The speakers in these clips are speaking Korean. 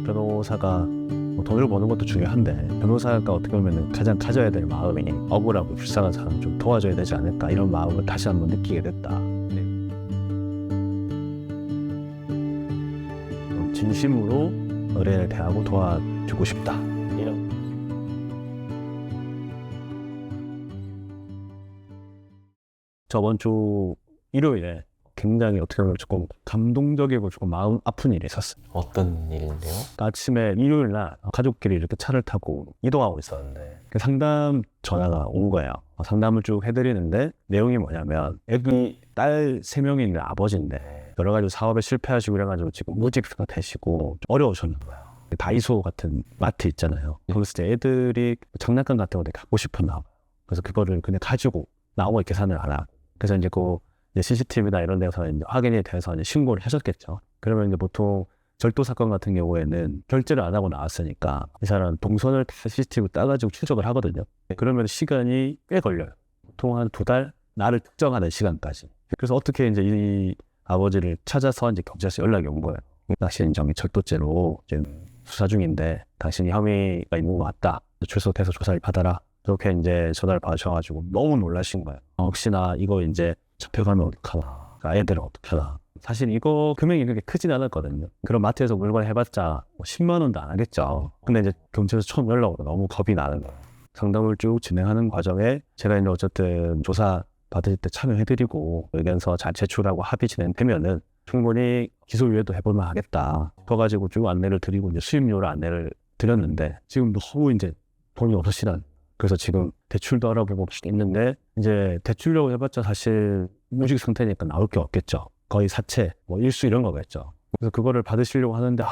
변호사가 뭐 돈을 버는 것도 중요한데 변호사가 어떻게 보면 가장 가져야 될 마음이 억울하고 불쌍한 사람 좀 도와줘야 되지 않을까 이런 마음을 다시 한번 느끼게 됐다. 진심으로 의뢰를 대하고 도와주고 싶다. 이런. 저번 주 일요일에 굉장히 어떻게 보면 조금 감동적이고 조금 마음 아픈 일이 있었어요. 어떤 일인데요? 그러니까 아침에 일요일 날 가족끼리 이렇게 차를 타고 이동하고 있었는데 상담 전화가 온 거예요. 상담을 쭉 해드리는데 내용이 뭐냐면 애기 딸 3명이 있는 아버지인데 여러 가지 사업에 실패하시고 이래가지고 지금 무직 상태시고 어려우셨나 봐요. 다이소 같은 마트 있잖아요. 거기서 이제 애들이 장난감 같은 거 되게 갖고 싶었나 봐요. 그래서 그거를 그냥 가지고 나오고 계산을 안 하고 그래서 이제 이제 CCTV나 이런 데서 이제 확인이 돼서 이제 신고를 하셨겠죠. 그러면 이제 보통 절도 사건 같은 경우에는 결제를 안 하고 나왔으니까 이 사람 동선을 CCTV 따가지고 추적을 하거든요. 그러면 시간이 꽤 걸려요. 보통 한 2달 나를 특정하는 시간까지. 그래서 어떻게 이제 이 아버지를 찾아서 이제 경찰서 연락이 온 거예요. 당신 인정이 절도죄로 지금 수사 중인데 당신이 혐의가 있는 것 같다. 출석해서 조사를 받아라. 그렇게 이제 전화를 받으셔가지고 너무 놀라신 거예요. 혹시나 이거 이제 잡혀가면 어떡하나, 애들은 어떡하나. 사실 이거 금액이 그렇게 크진 않았거든요. 그런 마트에서 물건 해봤자 10만 원도 안 하겠죠. 근데 이제 경찰에서 처음 연락 오고 너무 겁이 나는 거예요. 상담을 쭉 진행하는 과정에 제가 이제 어쨌든 조사 받을 때 참여해드리고 의견서 잘 제출하고 합의 진행되면은 충분히 기소유예도 해볼만 하겠다. 그래가지고 쭉 안내를 드리고 이제 수임료를 안내를 드렸는데 지금 너무 이제 돈이 없으시단. 그래서 지금 대출도 알아보고 있는데 이제 대출료고 해봤자 사실 무직 상태니까 나올 게 없겠죠. 거의 사채, 뭐 일수 이런 거겠죠. 그래서 그거를 받으시려고 하는데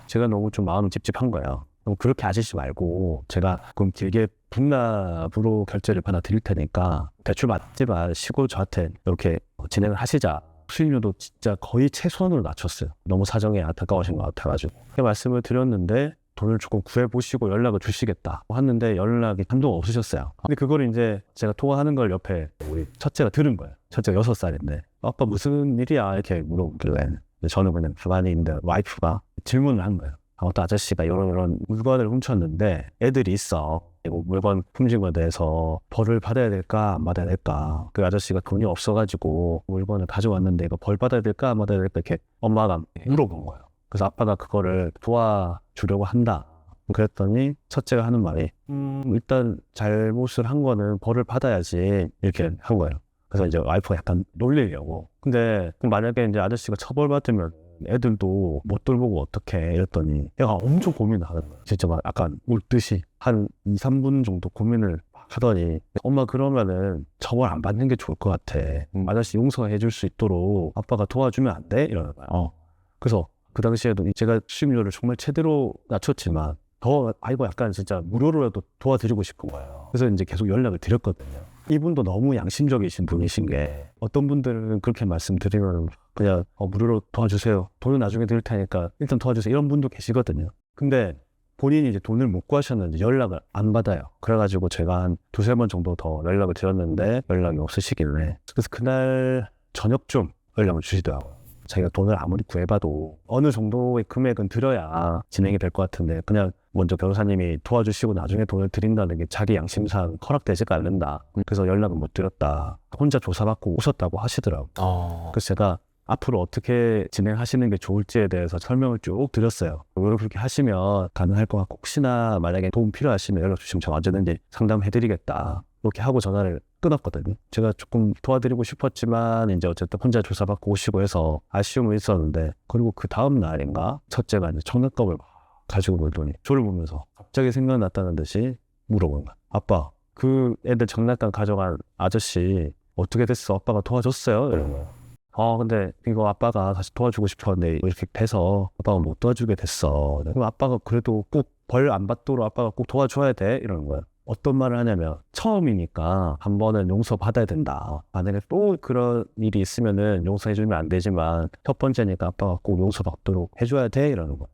제가 너무 좀 마음이 찝찝한 거예요. 그럼 그렇게 하시지 말고 제가 그럼 길게 분납으로 결제를 받아 드릴 테니까 대출 받지 마시고 저한테 이렇게 진행을 하시자. 수익료도 진짜 거의 최소한으로 낮췄어요. 너무 사정이 안타까우신 것 같아가지고 그렇게 말씀을 드렸는데 돈을 조금 구해보시고 연락을 주시겠다 했는데 연락이 한동 없으셨어요. 근데 그걸 이제 제가 통화하는 걸 옆에 우리 첫째가 들은 거예요. 첫째가 6살인데 아빠 무슨 일이야 이렇게 물어보길래 저는 그냥 가만히 있는데 와이프가 질문을 한 거예요. 어떤 아저씨가 이런 물건을 훔쳤는데 애들이 있어. 그리고 물건 훔친 거에 대해서 벌을 받아야 될까 안 받아야 될까. 그 아저씨가 돈이 없어가지고 물건을 가져왔는데 이거 벌 받아야 될까 안 받아야 될까 이렇게 엄마가 물어본 거예요. 그래서 아빠가 그거를 도와주려고 한다. 그랬더니 첫째가 하는 말이 일단 잘못을 한 거는 벌을 받아야지 이렇게 한 거예요. 그래서 이제 와이프가 약간 놀리려고. 근데 만약에 이제 아저씨가 처벌받으면 애들도 못 돌보고 어떡해 이랬더니 얘가 엄청 고민을 하는 거예요. 진짜 막 약간 울듯이 한 2-3분 정도 고민을 하더니 엄마 그러면은 처벌 안 받는 게 좋을 것 같아. 아저씨 용서해 줄 수 있도록 아빠가 도와주면 안 돼? 이러는 거예요. 그래서 그 당시에도 제가 수임료를 정말 최대로 낮췄지만 더 아이고 약간 진짜 무료로라도 도와드리고 싶은 거예요. 그래서 이제 계속 연락을 드렸거든요. 이분도 너무 양심적이신 분이신 게 어떤 분들은 그렇게 말씀드리면 그냥 무료로 도와주세요. 돈은 나중에 드릴 테니까 일단 도와주세요. 이런 분도 계시거든요. 근데 본인이 이제 돈을 못 구하셨는지 연락을 안 받아요. 그래가지고 제가 한 2-3번 정도 더 연락을 드렸는데 연락이 없으시길래 그래서 그날 저녁쯤 연락을 주시더라고요. 자기가 돈을 아무리 구해봐도 어느 정도의 금액은 들어야 진행이 될 것 같은데 그냥 먼저 변호사님이 도와주시고 나중에 돈을 드린다는 게 자기 양심상 허락되지가 않는다. 그래서 연락을 못 드렸다. 혼자 조사받고 오셨다고 하시더라고요. 그래서 제가 앞으로 어떻게 진행하시는 게 좋을지에 대해서 설명을 쭉 드렸어요. 그렇게 하시면 가능할 것 같고 혹시나 만약에 도움 필요하시면 연락 주시면 제가 언제든지 상담해드리겠다. 그렇게 하고 전화를 끊었거든요. 제가 조금 도와드리고 싶었지만 이제 어쨌든 혼자 조사받고 오시고 해서 아쉬움은 있었는데 그리고 그 다음 날인가 첫째가 이제 장난감을 가지고 놀더니 저를 보면서 갑자기 생각났다는 듯이 물어보는 거야. 아빠 그 애들 장난감 가져간 아저씨 어떻게 됐어? 아빠가 도와줬어요? 이런 거야. 근데 이거 아빠가 다시 도와주고 싶었는데 이렇게 돼서 아빠가 못 도와주게 됐어. 그럼 아빠가 그래도 꼭 벌 안 받도록 아빠가 꼭 도와줘야 돼? 이러는 거야. 어떤 말을 하냐면 처음이니까 한 번은 용서받아야 된다. 만약에 또 그런 일이 있으면은 용서해주면 안 되지만 첫 번째니까 아빠가 꼭 용서받도록 해줘야 돼? 이러는 거야.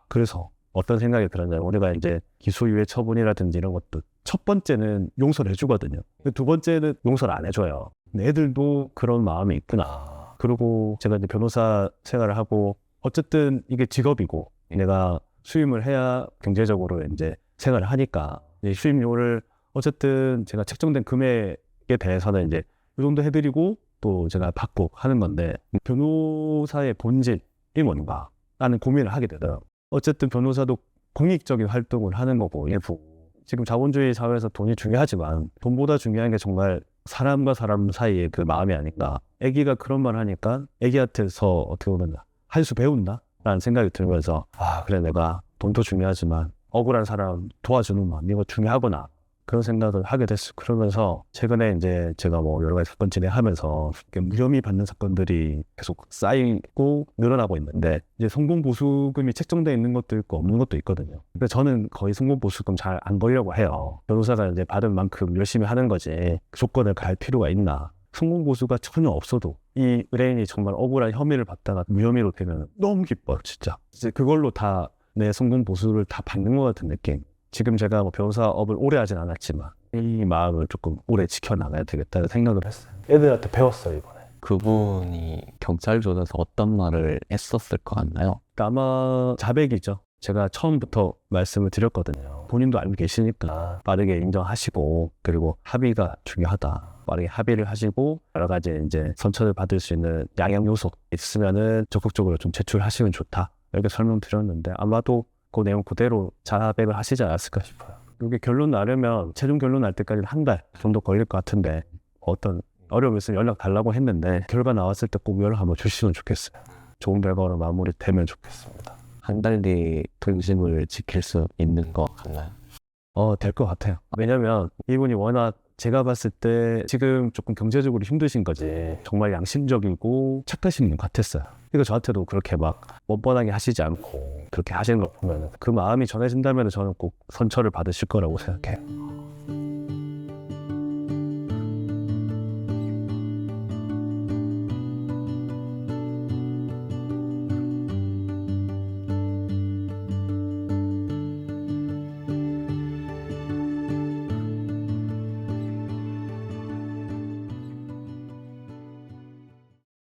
그래서 어떤 생각이 들었냐면 우리가 이제 기소유예 처분이라든지 이런 것도 첫 번째는 용서를 해주거든요. 두 번째는 용서를 안 해줘요. 근데 애들도 그런 마음이 있구나. 그리고 제가 이제 변호사 생활을 하고 어쨌든 이게 직업이고 내가 수임을 해야 경제적으로 이제 생활을 하니까 이제 수임료를 어쨌든 제가 책정된 금액에 대해서는 이제 이 정도 해드리고 또 제가 받고 하는 건데 변호사의 본질이 뭔가 라는 고민을 하게 되더라고요. 어쨌든 변호사도 공익적인 활동을 하는 거고 일부 지금 자본주의 사회에서 돈이 중요하지만 돈보다 중요한 게 정말 사람과 사람 사이의 그 마음이 아닌가. 애기가 그런 말 하니까 애기한테서 어떻게 보면 한 수 배운다 라는 생각이 들면서 아 그래 내가 돈도 중요하지만 억울한 사람 도와주는 마음 이거 중요하구나 그런 생각을 하게 됐어요. 그러면서 최근에 이제 제가 뭐 여러 가지 사건 진행하면서 무혐의 받는 사건들이 계속 쌓이고 늘어나고 있는데 이제 성공보수금이 책정되어 있는 것도 있고 없는 것도 있거든요. 근데 저는 거의 성공보수금 잘 안 걸려고 해요. 변호사가 이제 받은 만큼 열심히 하는 거지 조건을 갈 필요가 있나. 성공보수가 전혀 없어도 이 의뢰인이 정말 억울한 혐의를 받다가 무혐의로 되면 너무 기뻐요. 진짜 이제 그걸로 다 내 성공보수를 다 받는 것 같은 느낌. 지금 제가 뭐 변호사업을 오래 하진 않았지만 이 마음을 조금 오래 지켜나가야 되겠다는 생각을 했어요. 애들한테 배웠어요 이번에. 그분이 경찰조사에서 어떤 말을 했었을 것 같나요? 아마 자백이죠. 제가 처음부터 말씀을 드렸거든요. 본인도 알고 계시니까 빠르게 인정하시고 그리고 합의가 중요하다. 빠르게 합의를 하시고 여러 가지 이제 선처를 받을 수 있는 양형 요소 있으면은 적극적으로 좀 제출하시면 좋다. 이렇게 설명드렸는데 아마도 그 내용 그대로 자백을 하시지 않았을까 싶어요. 이게 결론 나려면 최종 결론 날 때까지 한 달 정도 걸릴 것 같은데 어떤 어려움이 있으면 연락 달라고 했는데 결과 나왔을 때 꼭 연락 한번 주시면 좋겠어요. 좋은 결과로 마무리되면 좋겠습니다. 한 달 뒤에 동심을 지킬 수 있는 것 같나요? 될 것 같아요. 왜냐면 이분이 워낙 제가 봤을 때 지금 조금 경제적으로 힘드신 거지 정말 양심적이고 착하신 분 같았어요. 그러니까 저한테도 그렇게 막 뻔뻔하게 하시지 않고 그렇게 하시는 걸 보면 그 마음이 전해진다면 저는 꼭 선처를 받으실 거라고 생각해요.